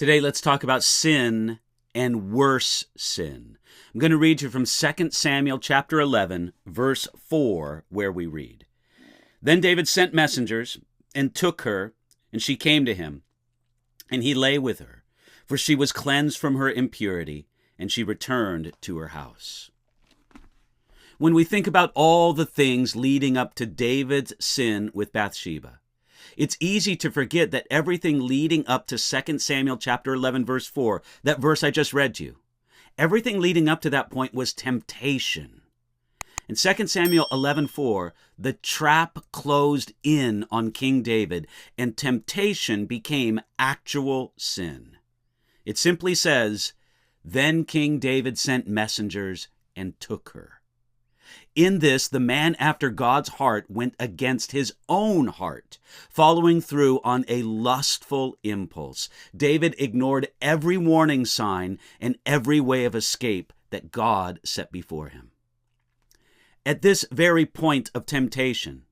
Today, let's talk about sin and worse sin. I'm going to read you from 2 Samuel chapter 11, verse 4, where we read, "Then David sent messengers and took her, and she came to him, and he lay with her, for she was cleansed from her impurity, and she returned to her house." When we think about all the things leading up to David's sin with Bathsheba, it's easy to forget that everything leading up to 2 Samuel chapter 11, verse 4, that verse I just read to you, everything leading up to that point was temptation. In 2 Samuel 11:4, the trap closed in on King David, and temptation became actual sin. It simply says, "Then King David sent messengers and took her." In this, the man after God's heart went against his own heart, following through on a lustful impulse. David ignored every warning sign and every way of escape that God set before him. At this very point of temptation,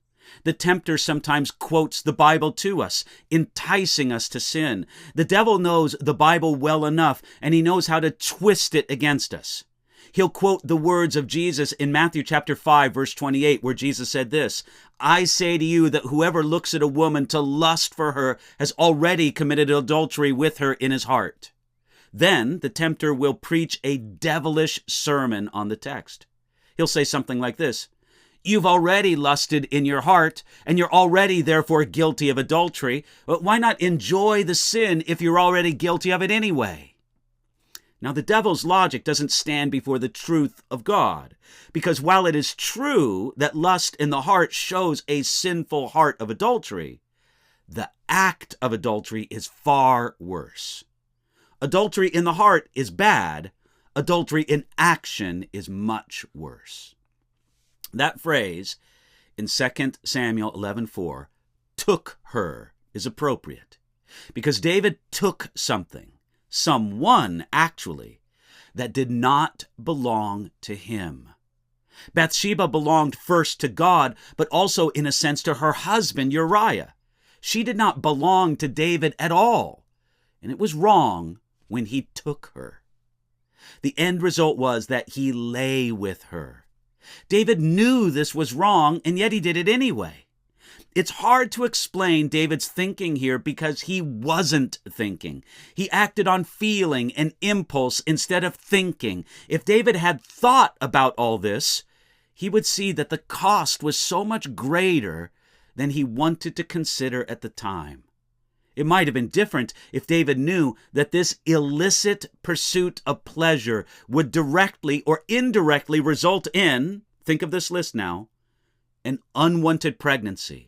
the tempter sometimes quotes the Bible to us, enticing us to sin. The devil knows the Bible well enough, and he knows how to twist it against us. He'll quote the words of Jesus in Matthew chapter 5, verse 28, where Jesus said this, "I say to you that whoever looks at a woman to lust for her has already committed adultery with her in his heart." Then the tempter will preach a devilish sermon on the text. He'll say something like this, "You've already lusted in your heart, and you're already therefore guilty of adultery. But why not enjoy the sin if you're already guilty of it anyway?" Now, the devil's logic doesn't stand before the truth of God, because while it is true that lust in the heart shows a sinful heart of adultery, the act of adultery is far worse. Adultery in the heart is bad. Adultery in action is much worse. That phrase in 2 Samuel 11:4, "took her," is appropriate, because David took someone actually, that did not belong to him. Bathsheba belonged first to God, but also in a sense to her husband Uriah. She did not belong to David at all, and it was wrong when he took her. The end result was that he lay with her. David knew this was wrong, and yet he did it anyway. It's hard to explain David's thinking here because he wasn't thinking. He acted on feeling and impulse instead of thinking. If David had thought about all this, he would see that the cost was so much greater than he wanted to consider at the time. It might have been different if David knew that this illicit pursuit of pleasure would directly or indirectly result in, think of this list now, an unwanted pregnancy,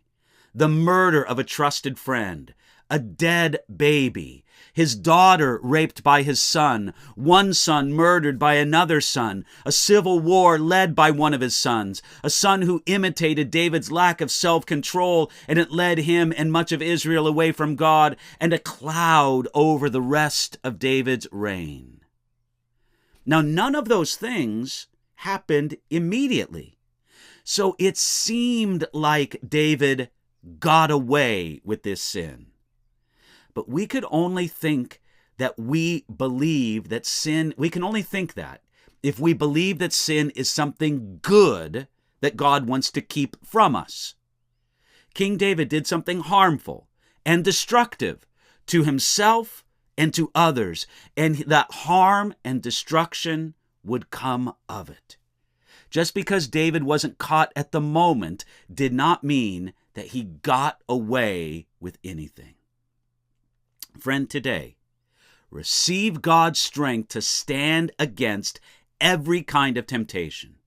the murder of a trusted friend, a dead baby, his daughter raped by his son, one son murdered by another son, a civil war led by one of his sons, a son who imitated David's lack of self-control, and it led him and much of Israel away from God, and a cloud over the rest of David's reign. Now, none of those things happened immediately. So it seemed like David got away with this sin. But we could only think that we can only think that if we believe that sin is something good that God wants to keep from us. King David did something harmful and destructive to himself and to others, and that harm and destruction would come of it. Just because David wasn't caught at the moment did not mean that he got away with anything. Friend, today, receive God's strength to stand against every kind of temptation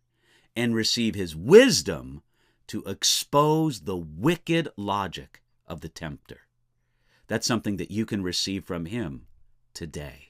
and receive his wisdom to expose the wicked logic of the tempter. That's something that you can receive from him today.